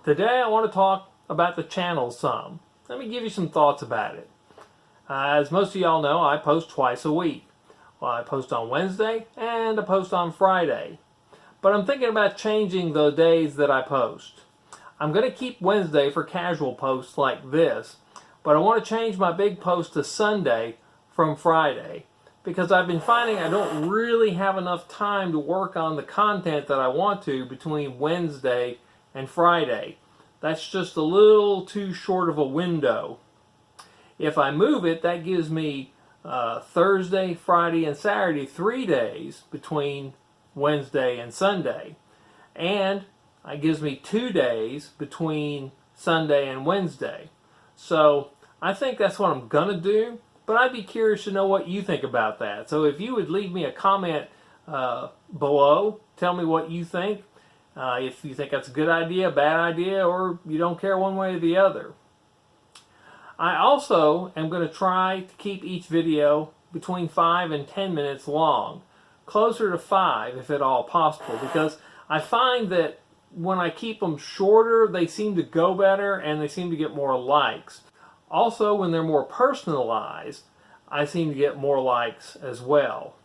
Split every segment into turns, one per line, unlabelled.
Today I want to talk about the channel some. Let me give you some thoughts about it. As most of y'all know, I post twice a week. Well, I post on Wednesday and I post on Friday. But I'm thinking about changing the days that I post. I'm going to keep Wednesday for casual posts like this, but I want to change my big post to Sunday from Friday, because I've been finding I don't really have enough time to work on the content that I want to between Wednesday and Friday. That's just a little too short of a window. If I move it, that gives me Thursday, Friday, and Saturday, 3 days between Wednesday and Sunday. And it gives me 2 days between Sunday and Wednesday. So I think that's what I'm going to do, but I'd be curious to know what you think about that. So if you would leave me a comment below, tell me what you think. If you think that's a good idea, bad idea, or you don't care one way or the other. I also am going to try to keep each video between 5 and 10 minutes long. Closer to 5 if at all possible, because I find that when I keep them shorter, they seem to go better and they seem to get more likes. Also, when they're more personalized, I seem to get more likes as well.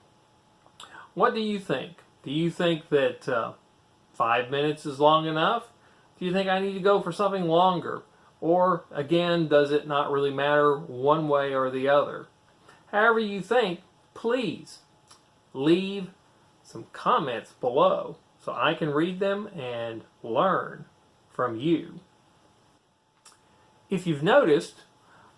What do you think? Do you think that 5 minutes is long enough? Do you think I need to go for something longer? Or, again, does it not really matter one way or the other? However you think, please leave some comments below so I can read them and learn from you. If you've noticed,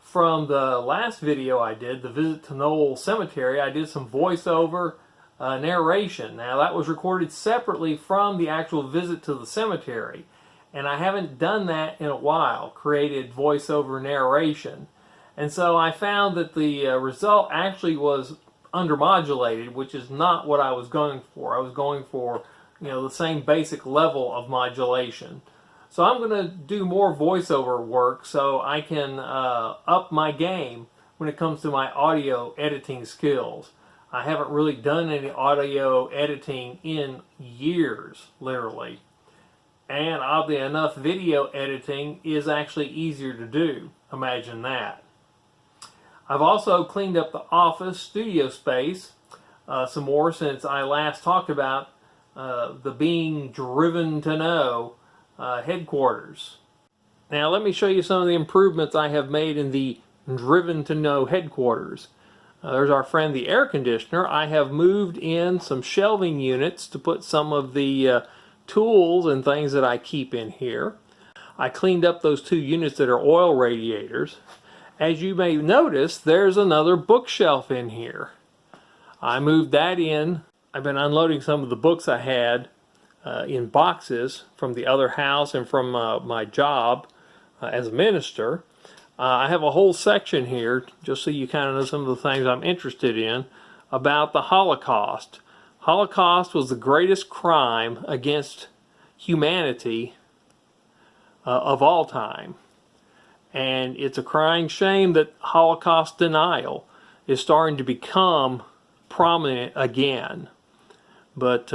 from the last video I did, the visit to Knoll Cemetery, I did some voiceover narration. Now that was recorded separately from the actual visit to the cemetery, and I haven't done that in a while, created voiceover narration. And so I found that the result actually was undermodulated, which is not what I was going for. I was going for, the same basic level of modulation. So I'm going to do more voiceover work so I can up my game when it comes to my audio editing skills. I haven't really done any audio editing in years, literally. And oddly enough, video editing is actually easier to do. Imagine that. I've also cleaned up the office studio space some more since I last talked about the being driven to know headquarters. Now let me show you some of the improvements I have made in the driven to know headquarters. There's our friend the air conditioner. I have moved in some shelving units to put some of the tools and things that I keep in here. I cleaned up those 2 units that are oil radiators. As you may notice, there's another bookshelf in here. I moved that in. I've been unloading some of the books I had in boxes from the other house and from my job as a minister. I have a whole section here, just so you kind of know some of the things I'm interested in, about the Holocaust. Holocaust was the greatest crime against humanity of all time. And it's a crying shame that Holocaust denial is starting to become prominent again. But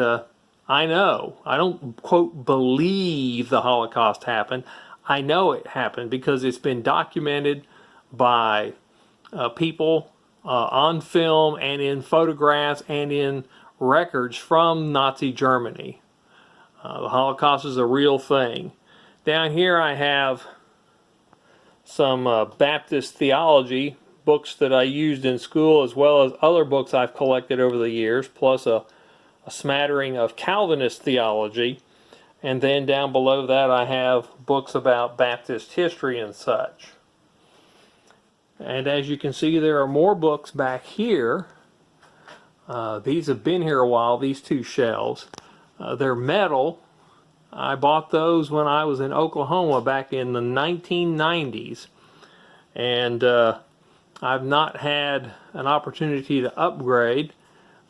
I know, I don't, quote, believe the Holocaust happened. I know it happened because it's been documented by people on film and in photographs and in records from Nazi Germany. The Holocaust is a real thing. Down here I have some Baptist theology books that I used in school, as well as other books I've collected over the years, plus a smattering of Calvinist theology. And then down below that I have books about Baptist history and such. And as you can see, there are more books back here. These have been here a while, these 2 shelves. They're metal. I bought those when I was in Oklahoma back in the 1990s. And I've not had an opportunity to upgrade,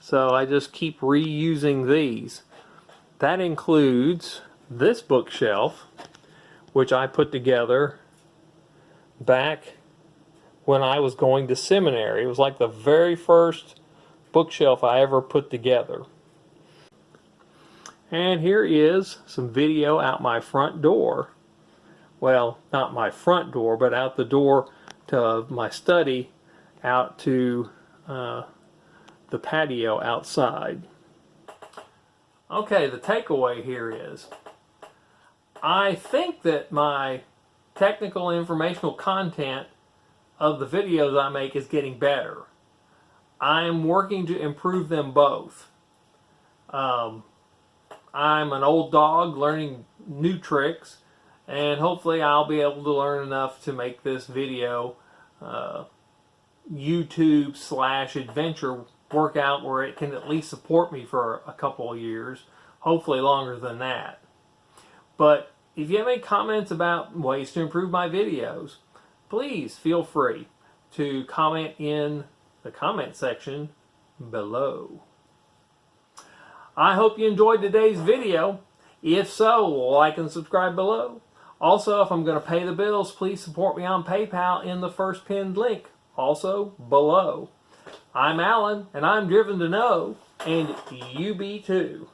so I just keep reusing these. That includes this bookshelf, which I put together back when I was going to seminary. It was like the very first bookshelf I ever put together. And here is some video out my front door well, not my front door, but out the door to my study, out to the patio outside. Okay, the takeaway here is, I think that my technical and informational content of the videos I make is getting better. I'm working to improve them both. I'm an old dog learning new tricks, and hopefully I'll be able to learn enough to make this video YouTube/adventure workout where it can at least support me for a couple of years, hopefully longer than that. But if you have any comments about ways to improve my videos, please feel free to comment in the comment section below. I hope you enjoyed today's video. If so, like and subscribe below. Also, if I'm going to pay the bills, please support me on PayPal in the first pinned link, also below. I'm Alan, and I'm driven to know, and you be too.